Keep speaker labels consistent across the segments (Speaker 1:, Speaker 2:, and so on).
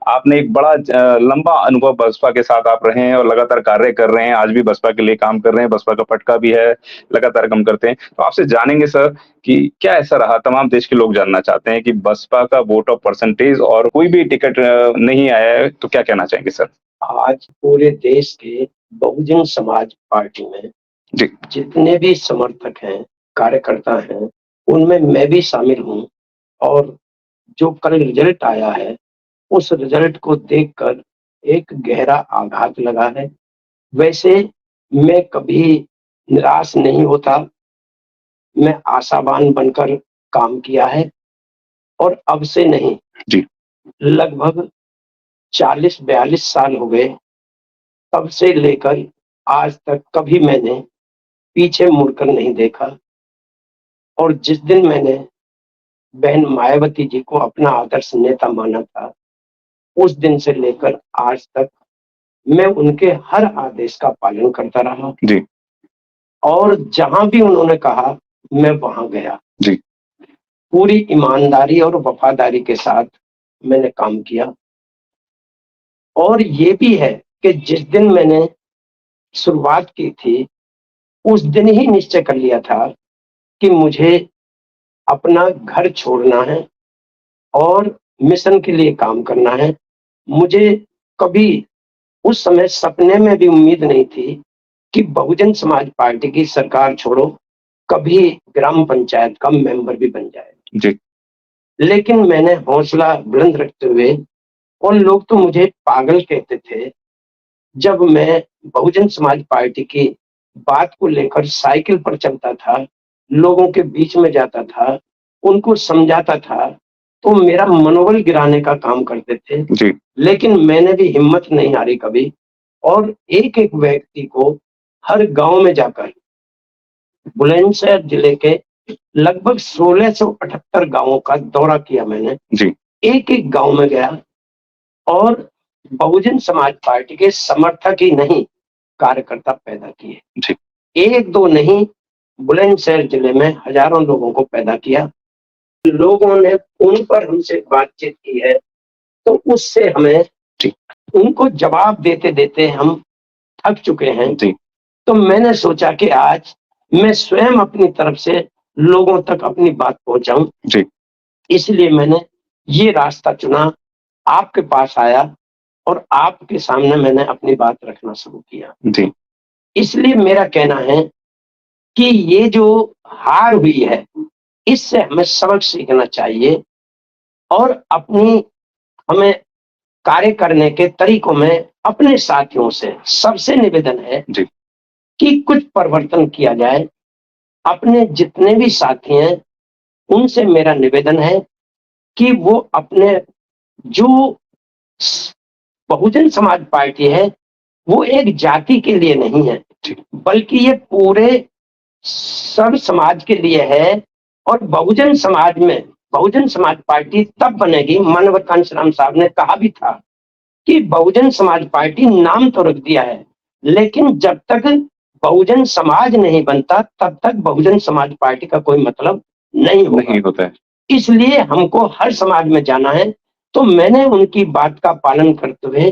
Speaker 1: आपने एक बड़ा लंबा अनुभव बसपा के साथ आप रहे हैं और लगातार कार्य कर रहे हैं, आज भी बसपा के लिए काम कर रहे हैं, बसपा का पटका भी है, लगातार काम करते हैं। तो आपसे जानेंगे सर कि क्या ऐसा रहा तमाम देश के लोग जानना चाहते हैं कि बसपा का वोट ऑफ परसेंटेज और कोई भी टिकट नहीं आया है, तो क्या कहना चाहेंगे सर?
Speaker 2: आज पूरे देश के बहुजन समाज पार्टी में
Speaker 1: जी,
Speaker 2: जितने भी समर्थक हैं, कार्यकर्ता हैं, उनमें मैं भी शामिल हूँ और जो कल रिजल्ट आया है, उस रिजल्ट को देखकर एक गहरा आघात लगा है। वैसे मैं कभी निराश नहीं होता, मैं आशावान बनकर काम किया है और अब से नहीं,
Speaker 1: जी,
Speaker 2: लगभग 40-42 साल हो गए, तब से लेकर आज तक कभी मैंने पीछे मुड़कर नहीं देखा और जिस दिन मैंने बहन मायावती जी को अपना आदर्श नेता माना था, उस दिन से लेकर आज तक मैं उनके हर आदेश का पालन करता रहा
Speaker 1: जी,
Speaker 2: और जहां भी उन्होंने कहा, मैं वहां गया।
Speaker 1: जी,
Speaker 2: पूरी ईमानदारी और वफादारी के साथ मैंने काम किया और ये भी है कि जिस दिन मैंने शुरुआत की थी, उस दिन ही निश्चय कर लिया था कि मुझे अपना घर छोड़ना है और मिशन के लिए काम करना है। मुझे कभी उस समय सपने में भी उम्मीद नहीं थी कि बहुजन समाज पार्टी की सरकार छोड़ो, कभी ग्राम पंचायत का मेंबर भी बन जाए।
Speaker 1: जी,
Speaker 2: लेकिन मैंने हौसला बुलंद रखते हुए, और लोग तो मुझे पागल कहते थे, जब मैं बहुजन समाज पार्टी की बात को लेकर साइकिल पर चलता था, लोगों के बीच में जाता था, उनको समझाता था, तो मेरा मनोबल गिराने का काम करते थे।
Speaker 1: जी,
Speaker 2: लेकिन मैंने भी हिम्मत नहीं हारी कभी और एक-एक व्यक्ति को हर गाँव में जाकर बुलंदशहर जिले के लगभग 1678 गाँवों का दौरा किया मैंने।
Speaker 1: जी,
Speaker 2: एक-एक गाँव में गया और बहुजन समाज पार्टी के समर्थक ही नहीं, कार्यकर्ता पैदा किए।
Speaker 1: जी,
Speaker 2: 1-2 नहीं, बुलंदशहर जिले में हजारों लोगों को पैदा किया। लोगों ने फ़ोन पर हमसे बातचीत की है, तो उससे हमें
Speaker 1: जी,
Speaker 2: उनको जवाब देते-देते हम थक चुके हैं।
Speaker 1: जी,
Speaker 2: तो मैंने सोचा कि आज मैं स्वयं अपनी तरफ से लोगों तक अपनी बात पहुँचाऊँ।
Speaker 1: जी,
Speaker 2: इसलिए मैंने ये रास्ता चुना, आपके पास आया और आपके सामने मैंने अपनी बात रखना शुरू किया।
Speaker 1: जी,
Speaker 2: इसलिए मेरा कहना है कि ये जो हार हुई है, इससे हमें सबक सीखना चाहिए और अपनी हमें कार्य करने के तरीकों में अपने साथियों से सबसे निवेदन है
Speaker 1: जी,
Speaker 2: कि कुछ परिवर्तन किया जाए। अपने जितने भी साथी हैं, उनसे मेरा निवेदन है कि वो अपने जो स बहुजन समाज पार्टी है, वो एक जाति के लिए नहीं है,
Speaker 1: जी,
Speaker 2: बल्कि ये पूरे सब समाज के लिए है और बहुजन समाज पार्टी तब बनेगी, मानव कांशीराम साहब ने कहा भी था कि बहुजन समाज पार्टी नाम तो रख दिया है, लेकिन जब तक बहुजन समाज नहीं बनता, तब तक बहुजन समाज पार्टी का कोई मतलब नहीं होगा।
Speaker 1: नहीं होता है।
Speaker 2: इसलिए हमको हर समाज में जाना है, तो मैंने उनकी बात का पालन करते हुए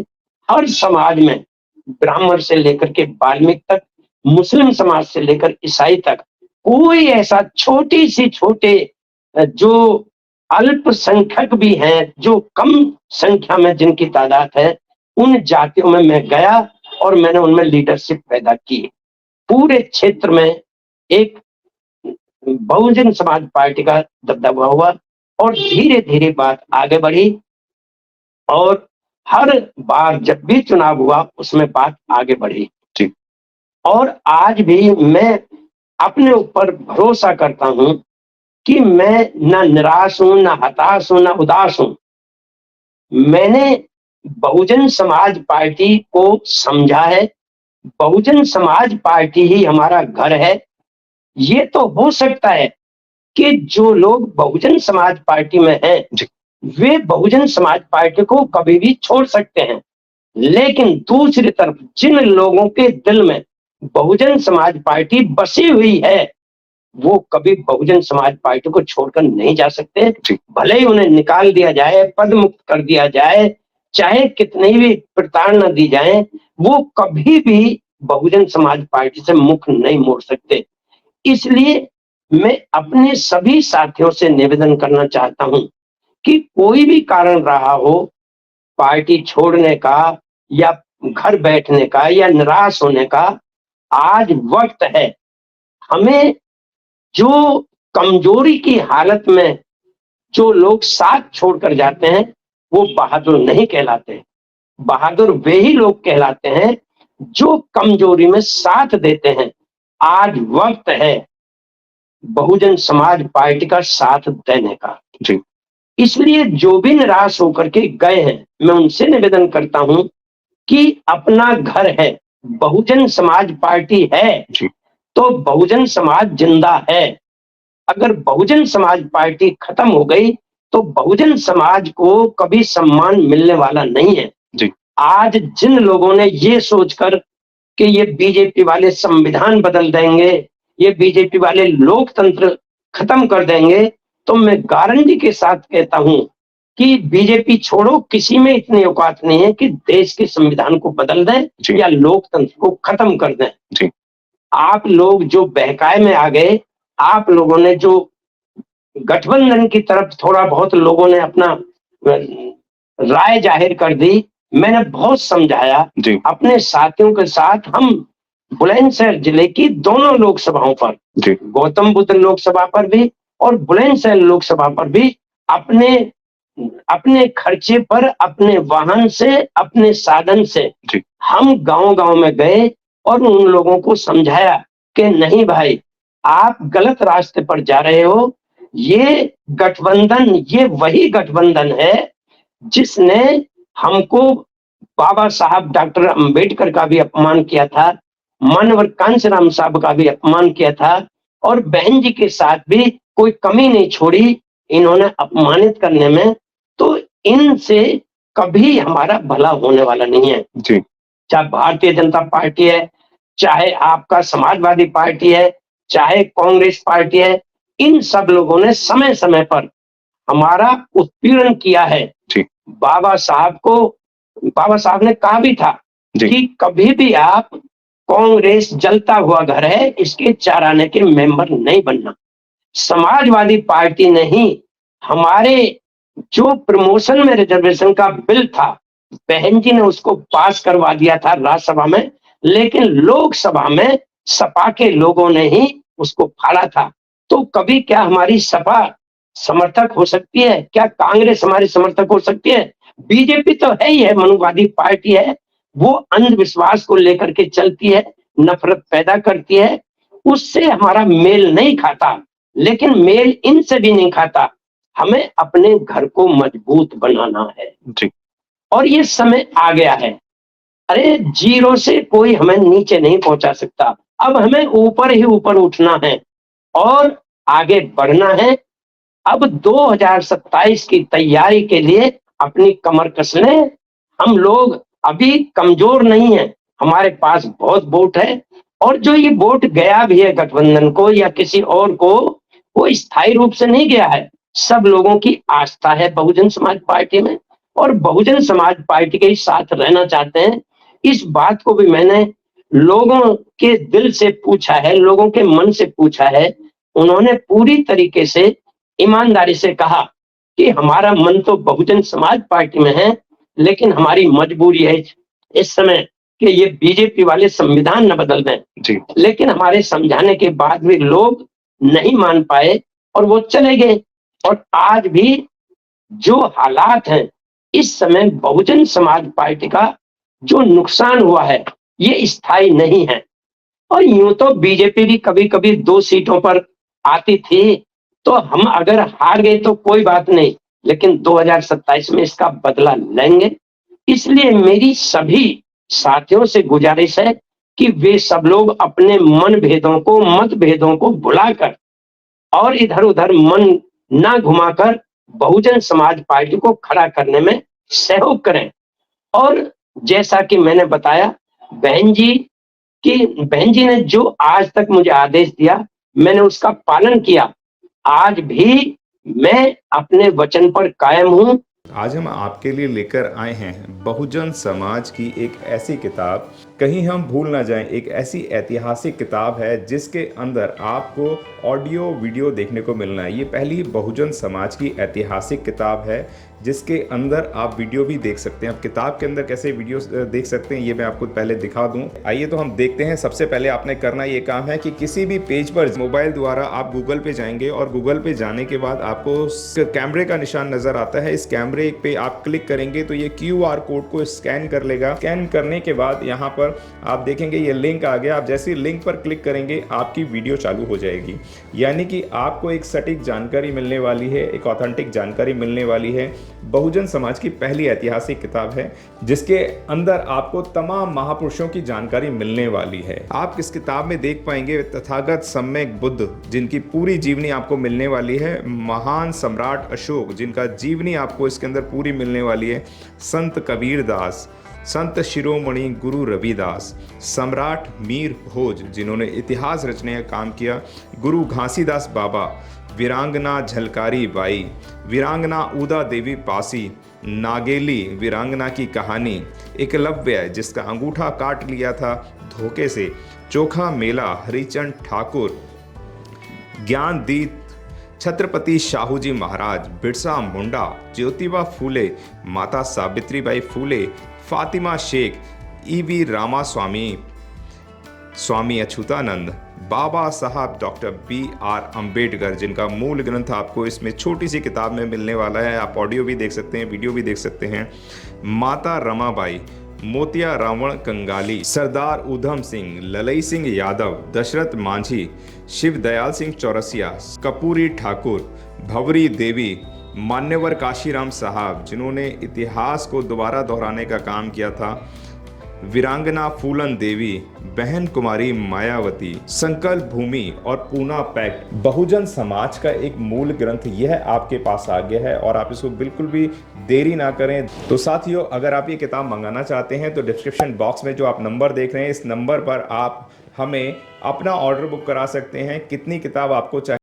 Speaker 2: हर समाज में, ब्राह्मण से लेकर के वाल्मीकि तक, मुस्लिम समाज से लेकर ईसाई तक, कोई ऐसा छोटी सी छोटे जो अल्पसंख्यक भी हैं, जो कम संख्या में जिनकी तादाद है, उन जातियों में मैं गया और मैंने उनमें लीडरशिप पैदा की। पूरे क्षेत्र में एक बहुजन समाज पार्टी का दबदबा हुआ और धीरे-धीरे बात आगे बढ़ी और हर बार जब भी चुनाव हुआ, उसमें बात आगे बढ़ी।
Speaker 1: जी,
Speaker 2: और आज भी मैं अपने ऊपर भरोसा करता हूँ कि मैं ना निराश हूँ, ना हताश हूँ, ना उदास हूँ। मैंने बहुजन समाज पार्टी को समझा है, बहुजन समाज पार्टी ही हमारा घर है। ये तो हो सकता है कि जो लोग बहुजन समाज पार्टी में हैं,
Speaker 1: जी,
Speaker 2: वे बहुजन समाज पार्टी को कभी भी छोड़ सकते हैं। लेकिन दूसरी तरफ जिन लोगों के दिल में बहुजन समाज पार्टी बसी हुई है, वो कभी बहुजन समाज पार्टी को छोड़कर नहीं जा सकते।
Speaker 1: जी,
Speaker 2: भले ही उन्हें निकाल दिया जाए, पद मुक्त कर दिया जाए, चाहे कितनी भी प्रताड़ना दी जाए, वो कभी भी बहुजन समाज पार्टी से मुख नहीं मोड़ सकते। इसलिए मैं अपने सभी साथियों से निवेदन करना चाहता हूं कि कोई भी कारण रहा हो पार्टी छोड़ने का या घर बैठने का या निराश होने का, आज वक्त है। हमें जो कमजोरी की हालत में जो लोग साथ छोड़कर जाते हैं, वो बहादुर नहीं कहलाते। बहादुर वे ही लोग कहलाते हैं जो कमजोरी में साथ देते हैं। आज वक्त है बहुजन समाज पार्टी का साथ देने का।
Speaker 1: जी।
Speaker 2: इसलिए जो भी निराश होकर के गए हैं, मैं उनसे निवेदन करता हूं कि अपना घर है, बहुजन समाज पार्टी है,
Speaker 1: जी।
Speaker 2: तो बहुजन समाज जिंदा है। अगर बहुजन समाज पार्टी खत्म हो गई तो बहुजन समाज को कभी सम्मान मिलने वाला नहीं है।
Speaker 1: जी।
Speaker 2: आज जिन लोगों ने ये सोचकर कि ये बीजेपी वाले संविधान बदल देंगे, ये बीजेपी वाले लोकतंत्र खत्म कर देंगे, तो मैं गारंटी के साथ कहता हूं कि बीजेपी छोड़ो, किसी में इतनी औकात नहीं है कि देश के संविधान को बदल दें या लोकतंत्र को खत्म कर दें।
Speaker 1: जी।
Speaker 2: आप लोग जो बहकाए में आ गए, आप लोगों ने जो गठबंधन की तरफ थोड़ा बहुत लोगों ने अपना राय जाहिर कर दी, मैंने बहुत समझाया
Speaker 1: जी।
Speaker 2: अपने साथियों के साथ। हम बुलंदशहर जिले की दोनों लोकसभाओं पर,
Speaker 1: जी।
Speaker 2: गौतम बुद्ध लोकसभा पर भी और बुलंदशहर लोकसभा पर भी अपने अपने खर्चे पर, अपने वाहन से, अपने साधन से
Speaker 1: जी।
Speaker 2: हम गांव-गांव में गए और उन लोगों को समझाया कि नहीं भाई, आप गलत रास्ते पर जा रहे हो। ये गठबंधन, ये वही गठबंधन है जिसने हमको बाबा साहब डॉक्टर अंबेडकर का भी अपमान किया था, मानवर कांशीराम साहब का भी अपमान किया था, और बहन जी के साथ भी कोई कमी नहीं छोड़ी इन्होंने अपमानित करने में। तो इनसे कभी हमारा भला होने वाला नहीं है।
Speaker 1: जी।
Speaker 2: चाहे भारतीय जनता पार्टी है, चाहे आपका समाजवादी पार्टी है, चाहे कांग्रेस पार्टी है, इन सब लोगों ने समय समय पर हमारा उत्पीड़न किया है।
Speaker 1: जी।
Speaker 2: बाबा साहब ने कहा भी था कि कभी भी आप कांग्रेस जलता हुआ घर है, इसके 4 आने के मेंबर नहीं बनना। समाजवादी पार्टी ने ही हमारे जो प्रमोशन में रिजर्वेशन का बिल था, बहन जी ने उसको पास करवा दिया था राज्यसभा में, लेकिन लोकसभा में सपा के लोगों ने ही उसको फाड़ा था। तो कभी क्या हमारी सपा समर्थक हो सकती है? क्या कांग्रेस हमारी समर्थक हो सकती है? बीजेपी तो है ही है, मनुवादी पार्टी है। वो अंधविश्वास को लेकर के चलती है, नफरत पैदा करती है, उससे हमारा मेल नहीं खाता। लेकिन मेल इनसे भी नहीं खाता। हमें अपने घर को मजबूत बनाना है
Speaker 1: जी।
Speaker 2: और ये समय आ गया है। अरे जीरो से कोई हमें नीचे नहीं पहुंचा सकता। अब हमें ऊपर ही ऊपर उठना है और आगे बढ़ना है। अब 2027 की तैयारी के लिए अपनी कमर कस लें। हम लोग अभी कमजोर नहीं है, हमारे पास बहुत वोट है, और जो ये वोट गया भी है गठबंधन को या किसी और को, वो स्थायी रूप से नहीं गया है। सब लोगों की आस्था है बहुजन समाज पार्टी में और बहुजन समाज पार्टी के साथ रहना चाहते हैं। इस बात को भी मैंने लोगों के दिल से पूछा है, लोगों के मन से पूछा है। उन्होंने पूरी तरीके से ईमानदारी से कहा कि हमारा मन तो बहुजन समाज पार्टी में है, लेकिन हमारी मजबूरी है इस समय कि ये बीजेपी वाले संविधान न बदल दें।
Speaker 1: जी।
Speaker 2: लेकिन हमारे समझाने के बाद भी लोग नहीं मान पाए और वो चले गए। और आज भी जो हालात हैं, इस समय बहुजन समाज पार्टी का जो नुकसान हुआ है, ये स्थायी नहीं है। और यूं तो बीजेपी भी कभी कभी 2 सीटों पर आती थी, तो हम अगर हार गए तो कोई बात नहीं, लेकिन 2027 में इसका बदला लेंगे। इसलिए मेरी सभी साथियों से गुजारिश है कि वे सब लोग अपने मतभेदों को भुलाकर और इधर उधर मन ना घुमाकर बहुजन समाज पार्टी को खड़ा करने में सहयोग करें। और जैसा कि मैंने बताया, बहन जी ने जो आज तक मुझे आदेश दिया, मैंने उसका पालन किया। आज भी मैं अपने वचन पर कायम हूं
Speaker 3: आज हम आपके लिए लेकर आए हैं बहुजन समाज की एक ऐसी किताब, कहीं हम भूल ना जाएं, एक ऐसी ऐतिहासिक किताब है जिसके अंदर आपको ऑडियो वीडियो देखने को मिलना है। ये पहली बहुजन समाज की ऐतिहासिक किताब है जिसके अंदर आप वीडियो भी देख सकते हैं। अब किताब के अंदर कैसे वीडियो देख सकते हैं ये मैं आपको पहले दिखा दूं। आइए तो हम देखते हैं। सबसे पहले आपने करना ये काम है कि किसी भी पेज पर मोबाइल द्वारा आप गूगल पे जाएंगे और गूगल पे जाने के बाद आपको कैमरे का निशान नजर आता है। इस कैमरे पे आप क्लिक करेंगे तो ये QR कोड को स्कैन कर लेगा। स्कैन करने के बाद यहाँ पर आप देखेंगे ये लिंक आ गया। आप जैसे लिंक पर क्लिक करेंगे आपकी वीडियो चालू हो जाएगी, यानी कि आपको एक सटीक जानकारी मिलने वाली है, एक ऑथेंटिक जानकारी मिलने वाली है। बहुजन समाज की पहली ऐतिहासिक किताब है जिसके अंदर आपको तमाम महापुरुषों की जानकारी मिलने वाली है। आप इस किताब में देख पाएंगे तथागत सम्यक बुद्ध जिनकी पूरी जीवनी आपको मिलने वाली है, महान सम्राट अशोक जिनका जीवनी आपको इसके अंदर पूरी मिलने वाली है, संत कबीर दास, संत शिरोमणि गुरु रविदास, सम्राट मीर भोज जिन्होंने इतिहास रचने का काम किया, गुरु घासीदास बाबा, वीरांगना झलकारी बाई, वीरांगना उदा देवी पासी, नागेली वीरांगना की कहानी, एकलव्य जिसका अंगूठा काट लिया था धोखे से, चोखा मेला हरिचंद ठाकुर, ज्ञानदीप छत्रपति शाहूजी महाराज, बिरसा मुंडा, ज्योतिबा फूले, माता सावित्रीबाई फूले, फातिमा शेख, EV रामास्वामी, स्वामी अच्युतानंद, बाबा साहब डॉक्टर BR अम्बेडकर जिनका मूल ग्रंथ आपको इसमें छोटी सी किताब में मिलने वाला है। आप ऑडियो भी देख सकते हैं, वीडियो भी देख सकते हैं। माता रमाबाई, मोतिया रावण कंगाली, सरदार उधम सिंह, ललई सिंह यादव, दशरथ मांझी, शिव दयाल सिंह चौरसिया, कपूरी ठाकुर, भवरी देवी, मान्यवर काशीराम साहब जिन्होंने इतिहास को दोबारा दोहराने का काम किया था, वीरांगना फूलन देवी, बहन कुमारी मायावती, संकल्प भूमि और पूना पैक्ट। बहुजन समाज का एक मूल ग्रंथ यह आपके पास आ गया है और आप इसको बिल्कुल भी देरी ना करें। तो साथियों, अगर आप ये किताब मंगाना चाहते हैं तो डिस्क्रिप्शन बॉक्स में जो आप नंबर देख रहे हैं इस नंबर पर आप हमें अपना ऑर्डर बुक करा सकते हैं। कितनी किताब आपको चाहिए